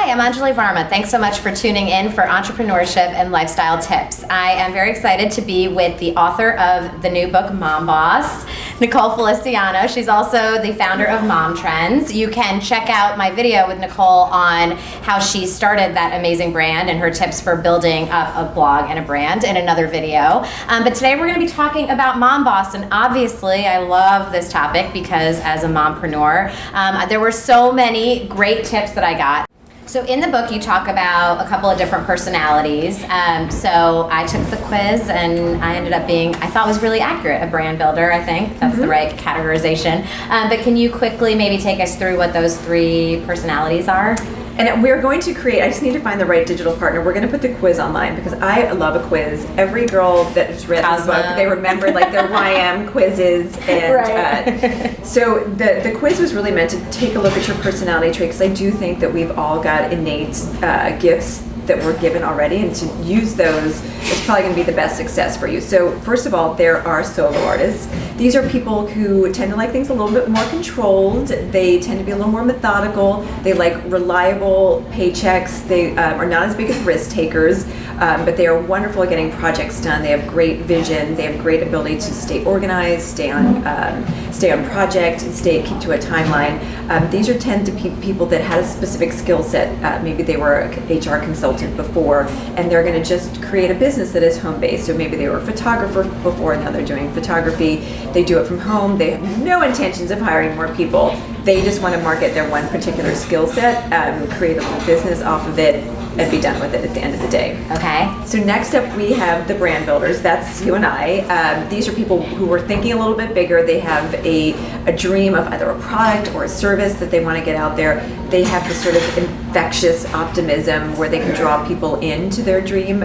Hi, I'm Anjali Varma. Thanks so much for tuning in for Entrepreneurship and Lifestyle Tips. I am very excited to be with the author of the new book, Mom Boss, Nicole Feliciano. She's also the founder of Mom Trends. You can check out my video with Nicole on how she started that amazing brand and her tips for building up a blog and a brand in another video. But today we're going to be talking about Mom Boss, and obviously I love this topic because as a mompreneur, there were so many great tips that I got. So in the book, you talk about a couple of different personalities. So I took the quiz and I ended up being, I thought was really accurate, a brand builder, I think. That's the right categorization. But can you quickly maybe take us through what those three personalities are? And we're going to create, I just need to find the right digital partner. We're going to put the quiz online because I love a quiz. Every girl that has read this book, they remember like their YM quizzes. And so the quiz was really meant to take a look at your personality trait, because I do think that we've all got innate gifts that were given already, and to use those is probably going to be the best success for you. So first of all, there are solo artists. These are people who tend to like things a little bit more controlled. They tend to be a little more methodical. They like reliable paychecks. They are not as big as risk takers, but they are wonderful at getting projects done. They have great vision. They have great ability to stay organized, stay on project, and keep to a timeline. These tend to be people that had a specific skill set. Maybe they were an HR consultant before, and they're going to just create a business that is home-based. So maybe they were a photographer before, now they're doing photography. They do it from home. They have no intentions of hiring more people. They just want to market their one particular skill set, create a little business off of it, and be done with it at the end of the day. Okay. So next up we have the brand builders. That's you and I. These are people who are thinking a little bit bigger. They have a dream of either a product or a service that they want to get out there. They have this sort of infectious optimism where they can draw people into their dream.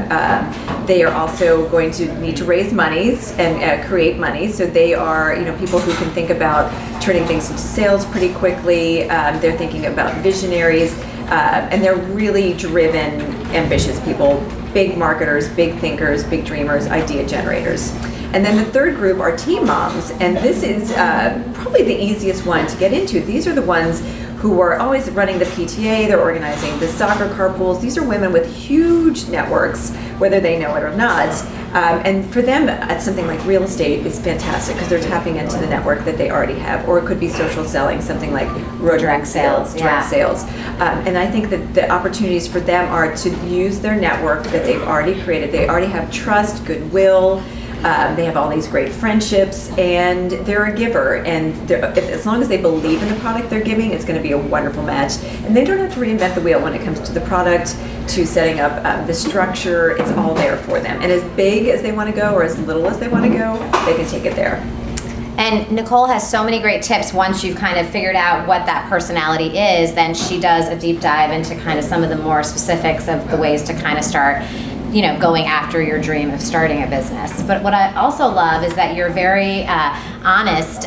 They are also going to need to raise monies and create money. So they are, people who can think about turning things into sales pretty quickly. They're thinking about visionaries. And they're really driven, ambitious people, big marketers, big thinkers, big dreamers, idea generators. And then the third group are teen moms, and this is probably the easiest one to get into. These are the ones who are always running the PTA, they're organizing the soccer carpools. These are women with huge networks, whether they know it or not. And for them, something like real estate is fantastic because they're tapping into the network that they already have. Or it could be social selling, something like direct sales. And I think that the opportunities for them are to use their network that they've already created. They already have trust, goodwill. They have all these great friendships, and they're a giver. And as long as they believe in the product they're giving, it's going to be a wonderful match. And they don't have to reinvent the wheel when it comes to the product, to setting up the structure. It's all there for them. And as big as they want to go or as little as they want to go, they can take it there. And Nicole has so many great tips. Once you've kind of figured out what that personality is, then she does a deep dive into kind of some of the more specifics of the ways to kind of start going after your dream of starting a business. But what I also love is that you're very honest.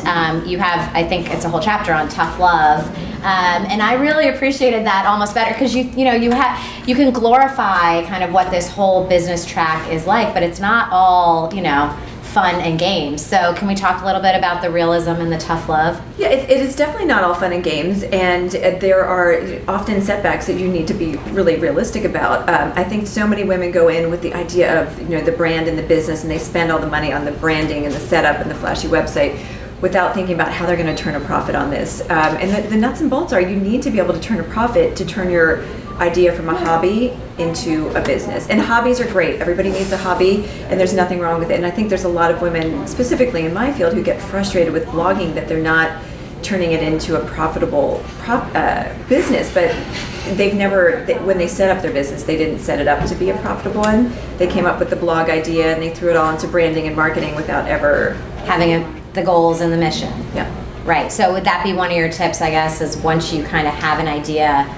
You have, I think it's a whole chapter on tough love. And I really appreciated that almost better because you can glorify kind of what this whole business track is like, but it's not all, fun and games. So can we talk a little bit about the realism and the tough love? Yeah, it is definitely not all fun and games, and there are often setbacks that you need to be really realistic about. I think so many women go in with the idea of the brand and the business, and they spend all the money on the branding and the setup and the flashy website without thinking about how they're going to turn a profit on this. And the nuts and bolts are you need to be able to turn a profit to turn your idea from a hobby into a business. And hobbies are great. Everybody needs a hobby, and there's nothing wrong with it. And I think there's a lot of women, specifically in my field, who get frustrated with blogging that they're not turning it into a profitable business. But when they set up their business, they didn't set it up to be a profitable one. They came up with the blog idea and they threw it all into branding and marketing without ever having the goals and the mission. Yeah. Right. So would that be one of your tips, I guess, is once you kind of have an idea,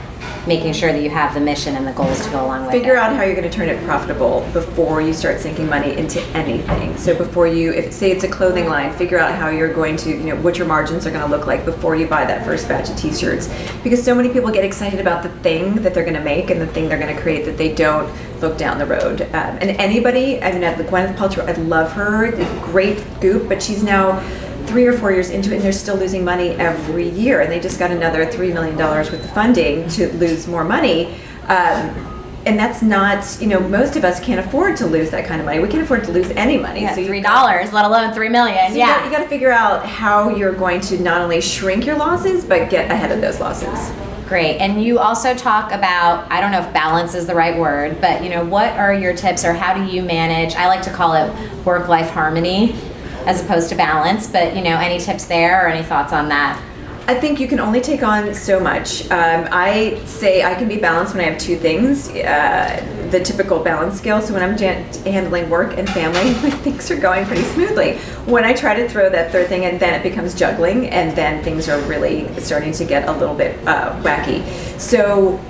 making sure that you have the mission and the goals to go along with it. Figure out how you're going to turn it profitable before you start sinking money into anything. So before if say it's a clothing line, figure out how you're going to, what your margins are going to look like before you buy that first batch of t-shirts. Because so many people get excited about the thing that they're going to make and the thing they're going to create that they don't look down the road. And anybody, Gwyneth Paltrow, I love her, great goop, but she's now 3 or 4 years into it and they're still losing money every year, and they just got another $3 million worth of funding to lose more money. And that's not, most of us can't afford to lose that kind of money. We can't afford to lose any money. Yeah, So $3, let alone $3 million. so Yeah. you got to figure out how you're going to not only shrink your losses, but get ahead of those losses. Great. And you also talk about, I don't know if balance is the right word, but what are your tips, or how do you manage, I like to call it work-life harmony as opposed to balance, but any tips there or any thoughts on that? I think you can only take on so much. I say I can be balanced when I have two things, the typical balance scale. So when I'm handling work and family, things are going pretty smoothly. When I try to throw that third thing in, then it becomes juggling, and then things are really starting to get a little bit wacky. So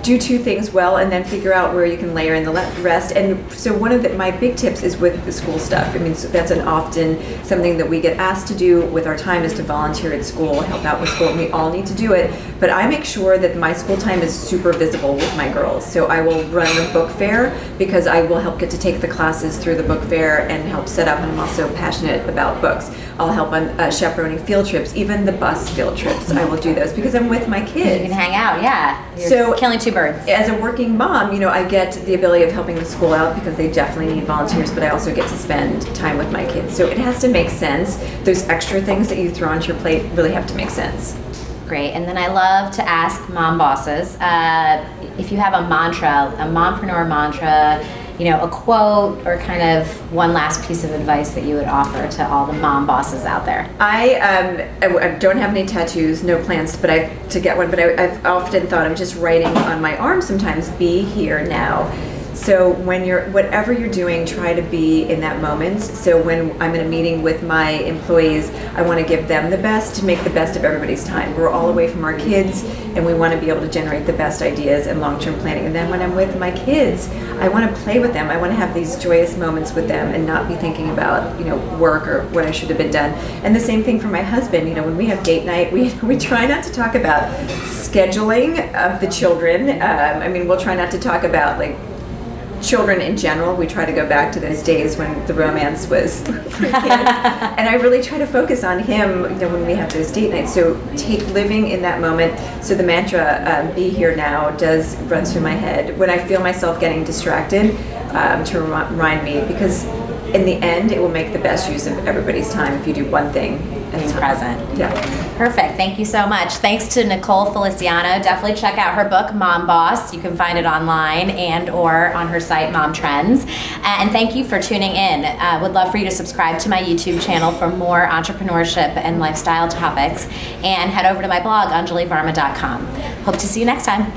do two things well, and then figure out where you can layer in the rest. And so one of my big tips is with the school stuff. I mean, so that's often something that we get asked to do with our time, is to volunteer at school, help out with school, and we all need to do it. But I make sure that my school time is super visible with my girls. So I will run the book fair, because I will help get to take the classes through the book fair and help set up, and I'm also passionate about books. I'll help on chaperoning field trips, even the bus field trips. I will do those because I'm with my kids. You can hang out, yeah. You're So killing two birds. As a working mom, I get the ability of helping the school out because they definitely need volunteers, but I also get to spend time with my kids. So it has to make sense. Those extra things that you throw onto your plate really have to make sense. Great. And then I love to ask mom bosses if you have a mantra, a mompreneur mantra, a quote, or kind of one last piece of advice that you would offer to all the mom bosses out there. I don't have any tattoos, no plans, to get one. But I've often thought of just writing on my arm sometimes, "Be here now." So whatever you're doing, try to be in that moment. So when I'm in a meeting with my employees, I want to give them the best, to make the best of everybody's time. We're all away from our kids, and we want to be able to generate the best ideas and long-term planning. And then when I'm with my kids, I want to play with them. I want to have these joyous moments with them and not be thinking about, work or what I should have been done. And the same thing for my husband. When we have date night, we try not to talk about scheduling of the children. We'll try not to talk about children in general. We try to go back to those days when the romance was for kids. And I really try to focus on him, when we have those date nights. So living in that moment. So the mantra, "Be here now," does run through my head when I feel myself getting distracted, to remind me, because in the end, it will make the best use of everybody's time if you do one thing at a time. Present. Yeah. Perfect. Thank you so much. Thanks to Nicole Feliciano. Definitely check out her book, Mom Boss. You can find it online and or on her site, Mom Trends. And thank you for tuning in. Would love for you to subscribe to my YouTube channel for more entrepreneurship and lifestyle topics. And head over to my blog, anjalivarma.com. Hope to see you next time.